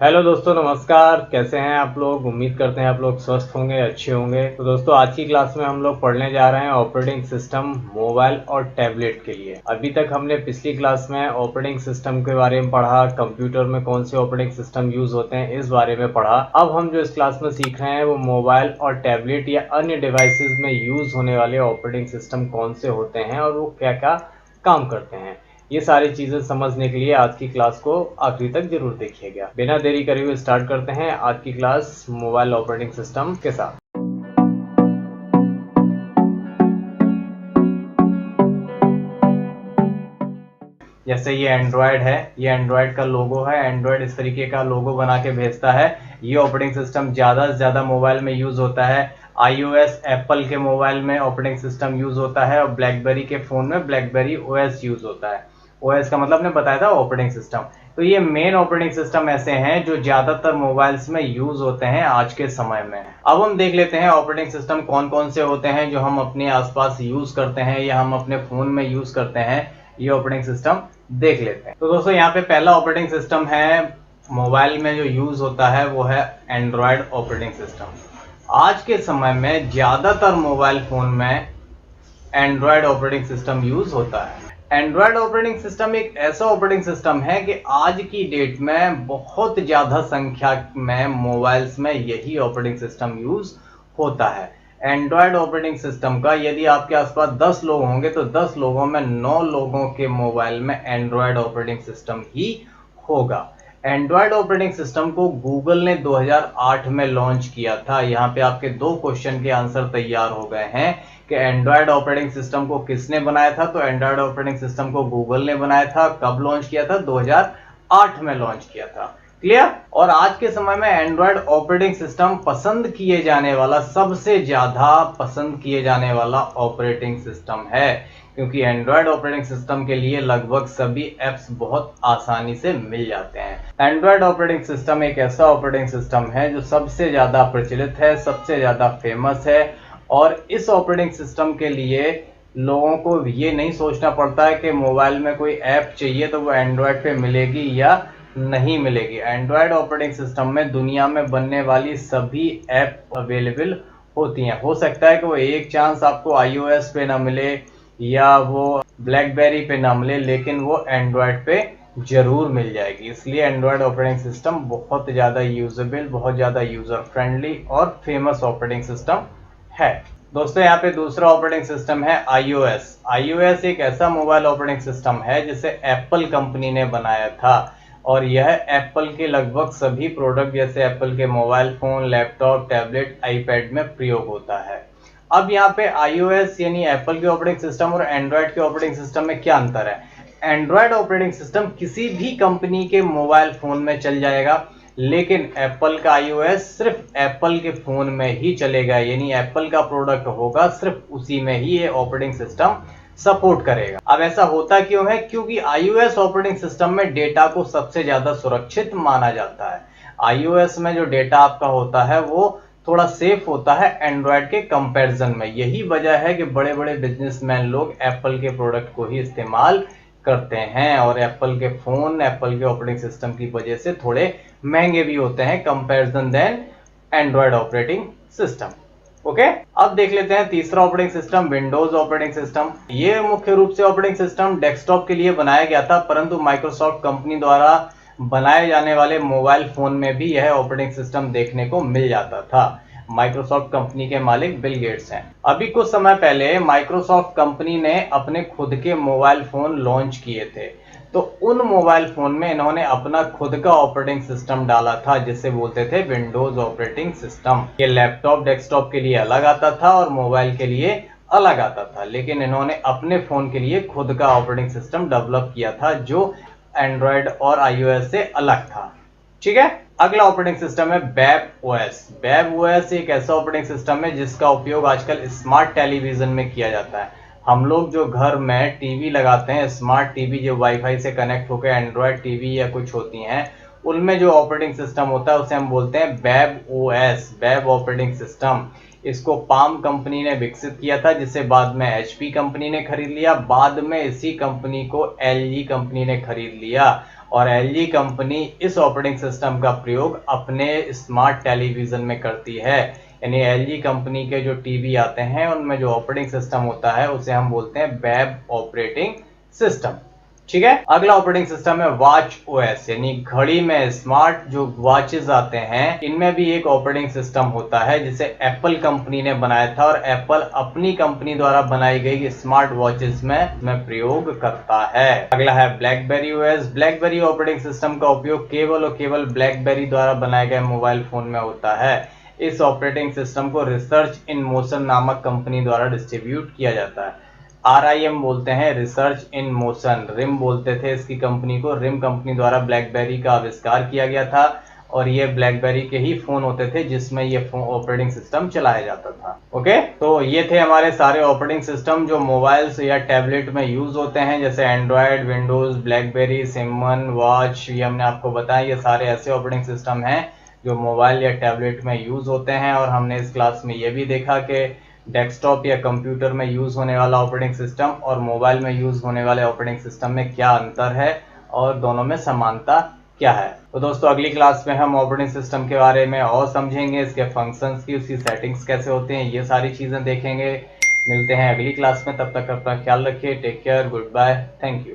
Hello दोस्तों, नमस्कार। कैसे हैं आप लोग? उम्मीद करते हैं आप लोग स्वस्थ होंगे, अच्छे होंगे। तो दोस्तों, आज की क्लास में हम लोग पढ़ने जा रहे हैं ऑपरेटिंग सिस्टम मोबाइल और टैबलेट के लिए। अभी तक हमने पिछली क्लास में ऑपरेटिंग सिस्टम के बारे में पढ़ा, कंप्यूटर में कौन से ऑपरेटिंग सिस्टम यूज होते हैं इस बारे में पढ़ा। अब हम जो इस क्लास में सीख रहे हैं वो मोबाइल और टैबलेट या अन्य डिवाइसेस में यूज होने वाले ऑपरेटिंग सिस्टम कौन से होते हैं और वो क्या क्या काम करते हैं। ये सारी चीजें समझने के लिए आज की क्लास को आखिरी तक जरूर देखिएगा। बिना देरी करे हुए स्टार्ट करते हैं आज की क्लास मोबाइल ऑपरेटिंग सिस्टम के साथ। जैसे ये एंड्रॉयड है, ये एंड्रॉयड का लोगो है। एंड्रॉयड इस तरीके का लोगो बना के भेजता है। ये ऑपरेटिंग सिस्टम ज़्यादा से ज़्यादा मोबाइल में यूज़ होता है। iOS एप्पल के मोबाइल में ऑपरेटिंग सिस्टम यूज़ होता है और ब्लैकबेरी के फ़ोन में ब्लैकबेरी OS यूज़ होता है। OS का मतलब ने बताया था ऑपरेटिंग सिस्टम। तो ये मेन ऑपरेटिंग सिस्टम ऐसे हैं जो ज़्यादातर मोबाइल्स में यूज़ होते हैं आज के समय में। अब हम देख लेते हैं ऑपरेटिंग सिस्टम कौन कौन से होते हैं जो हम अपने आसपास यूज़ करते हैं या हम अपने फ़ोन में यूज़ करते हैं। ये ऑपरेटिंग सिस्टम देख लेते हैं। तो दोस्तों, यहाँ पे पहला ऑपरेटिंग सिस्टम है मोबाइल में जो यूज होता है वो है एंड्रॉयड ऑपरेटिंग सिस्टम। आज के समय में ज्यादातर मोबाइल फोन में एंड्रॉयड ऑपरेटिंग सिस्टम यूज होता है। एंड्रॉयड ऑपरेटिंग सिस्टम एक ऐसा ऑपरेटिंग सिस्टम है कि आज की डेट में बहुत ज्यादा संख्या में मोबाइल्स में यही ऑपरेटिंग सिस्टम यूज होता है। एंड्रॉयड ऑपरेटिंग सिस्टम का यदि आपके आसपास 10 लोग होंगे तो 10 लोगों में 9 लोगों के मोबाइल में एंड्रॉयड ऑपरेटिंग सिस्टम ही होगा। एंड्रॉयड ऑपरेटिंग सिस्टम को गूगल ने 2008 में लॉन्च किया था। यहाँ पे आपके 2 क्वेश्चन के आंसर तैयार हो गए हैं कि एंड्रॉयड ऑपरेटिंग सिस्टम को किसने बनाया था। तो एंड्रॉयड ऑपरेटिंग सिस्टम को गूगल ने बनाया था। कब लॉन्च किया था? 2008 में लॉन्च किया था। क्लियर? और आज के समय में एंड्रॉयड ऑपरेटिंग सिस्टम पसंद किए जाने वाला, सबसे ज्यादा पसंद किए जाने वाला ऑपरेटिंग सिस्टम है, क्योंकि एंड्रॉयड ऑपरेटिंग सिस्टम के लिए लगभग सभी एप्स बहुत आसानी से मिल जाते हैं। एंड्रॉयड ऑपरेटिंग सिस्टम एक ऐसा ऑपरेटिंग सिस्टम है जो सबसे ज्यादा प्रचलित है, सबसे ज्यादा फेमस है। और इस ऑपरेटिंग सिस्टम के लिए लोगों को ये नहीं सोचना पड़ता है कि मोबाइल में कोई ऐप चाहिए तो वो एंड्रॉयड पे मिलेगी या नहीं मिलेगी। एंड्रॉयड ऑपरेटिंग सिस्टम में दुनिया में बनने वाली सभी ऐप अवेलेबल होती हैं। हो सकता है कि वो एक चांस आपको iOS पे ना मिले या वो ब्लैकबेरी पे ना मिले, लेकिन वो एंड्रॉयड पे जरूर मिल जाएगी। इसलिए एंड्रॉयड ऑपरेटिंग सिस्टम बहुत ज़्यादा यूजेबल, बहुत ज़्यादा यूजर फ्रेंडली और फेमस ऑपरेटिंग सिस्टम है। दोस्तों, यहाँ पे दूसरा ऑपरेटिंग सिस्टम है iOS। iOS एक ऐसा मोबाइल ऑपरेटिंग सिस्टम है जिसे एप्पल कंपनी ने बनाया था और यह एप्पल के लगभग सभी प्रोडक्ट जैसे एप्पल के mobile phone, laptop, tablet, iPad में प्रयोग होता है। अब यहाँ पे iOS यानी एप्पल के ऑपरेटिंग सिस्टम और एंड्रॉयड के ऑपरेटिंग सिस्टम में क्या अंतर है? एंड्रॉयड ऑपरेटिंग सिस्टम किसी भी कंपनी के मोबाइल फोन में चल जाएगा, लेकिन एप्पल का iOS सिर्फ एप्पल के फोन में ही चलेगा, यानी एप्पल का प्रोडक्ट होगा, सिर्फ उसी में ही ये ऑपरेटिंग सिस्टम सपोर्ट करेगा। अब ऐसा होता क्यों है? क्योंकि iOS ऑपरेटिंग सिस्टम में डेटा को सबसे ज्यादा सुरक्षित माना जाता है। iOS में जो डेटा आपका होता है वो थोड़ा सेफ होता है एंड्रॉयड के कंपैरिजन में। यही वजह है कि बड़े बड़े बिजनेसमैन लोग एप्पल के प्रोडक्ट को ही इस्तेमाल करते हैं और एप्पल के फोन, एप्पल के ऑपरेटिंग सिस्टम की वजह से थोड़े महंगे भी होते हैं comparison than Android operating system. Okay, अब देख लेते हैं तीसरा operating system, Windows operating system. ये मुख्य रूप से ऑपरेटिंग सिस्टम डेस्कटॉप के लिए बनाया गया था, परंतु माइक्रोसॉफ्ट कंपनी द्वारा बनाए जाने वाले मोबाइल फोन में भी यह ऑपरेटिंग सिस्टम देखने को मिल जाता था। माइक्रोसॉफ्ट कंपनी के मालिक बिल गेट्स हैं। अभी कुछ समय पहले माइक्रोसॉफ्ट कंपनी ने अपने खुद के मोबाइल फोन लॉन्च किए थे, तो उन मोबाइल फोन में इन्होंने अपना खुद का ऑपरेटिंग सिस्टम डाला था जिसे बोलते थे विंडोज ऑपरेटिंग सिस्टम। ये लैपटॉप, डेस्कटॉप के लिए अलग आता था और मोबाइल के लिए अलग आता था, लेकिन इन्होंने अपने फोन के लिए खुद का ऑपरेटिंग सिस्टम डेवलप किया था जो एंड्रॉयड और iOS से अलग था। ठीक है, अगला ऑपरेटिंग सिस्टम है वेब ओएस। वेब ओएस एक ऐसा ऑपरेटिंग सिस्टम है जिसका उपयोग आजकल स्मार्ट टेलीविजन में किया जाता है। हम लोग जो घर में टीवी लगाते हैं, स्मार्ट टीवी जो वाईफाई से कनेक्ट होकर एंड्रॉयड टीवी या कुछ होती हैं, उनमें जो ऑपरेटिंग सिस्टम होता है उसे हम बोलते हैं web OS, web operating system. इसको पाम कंपनी ने विकसित किया था, जिसे बाद में एचपी कंपनी ने खरीद लिया। बाद में इसी कंपनी को एलजी कंपनी ने खरीद लिया और एलजी कंपनी इस ऑपरेटिंग सिस्टम का प्रयोग अपने स्मार्ट टेलीविजन में करती है। यानी एलजी कंपनी के जो टीवी आते हैं उनमें जो ऑपरेटिंग सिस्टम होता है उसे हम बोलते हैं वेब ऑपरेटिंग सिस्टम। ठीक है, अगला ऑपरेटिंग सिस्टम है वॉच ओएस, यानी घड़ी में स्मार्ट जो वॉचेस आते हैं इनमें भी एक ऑपरेटिंग सिस्टम होता है जिसे एप्पल कंपनी ने बनाया था और एप्पल अपनी कंपनी द्वारा बनाई गई स्मार्ट वॉचेस में प्रयोग करता है। अगला है blackberry OS. Blackberry operating system का उपयोग केवल और केवल ब्लैकबेरी द्वारा बनाए गए मोबाइल फोन में होता है। इस ऑपरेटिंग सिस्टम को रिसर्च इन मोशन नामक कंपनी द्वारा डिस्ट्रीब्यूट किया जाता है। RIM बोलते हैं, रिसर्च इन मोशन। रिम बोलते थे इसकी कंपनी को। रिम कंपनी द्वारा ब्लैकबेरी का आविष्कार किया गया था और ये ब्लैकबेरी के ही फोन होते थे जिसमें ये ऑपरेटिंग सिस्टम चलाया जाता था। ओके, तो ये थे हमारे सारे ऑपरेटिंग सिस्टम जो मोबाइल्स या टैबलेट में यूज होते हैं, जैसे एंड्रॉयड, विंडोज, ब्लैकबेरी, सिमन, वॉच। ये हमने आपको बताया, ये सारे ऐसे ऑपरेटिंग सिस्टम हैं जो मोबाइल या टैबलेट में यूज होते हैं। और हमने इस क्लास में ये भी देखा कि डेस्कटॉप या कंप्यूटर में यूज होने वाला ऑपरेटिंग सिस्टम और मोबाइल में यूज होने वाले ऑपरेटिंग सिस्टम में क्या अंतर है और दोनों में समानता क्या है। तो दोस्तों अगली क्लास में हम ऑपरेटिंग सिस्टम के बारे में और समझेंगे, इसके फंक्शंस की, उसकी सेटिंग्स कैसे होते हैं, ये सारी चीजें देखेंगे। मिलते हैं अगली क्लास में, तब तक अपना ख्याल रखिए। Take care, goodbye, thank you.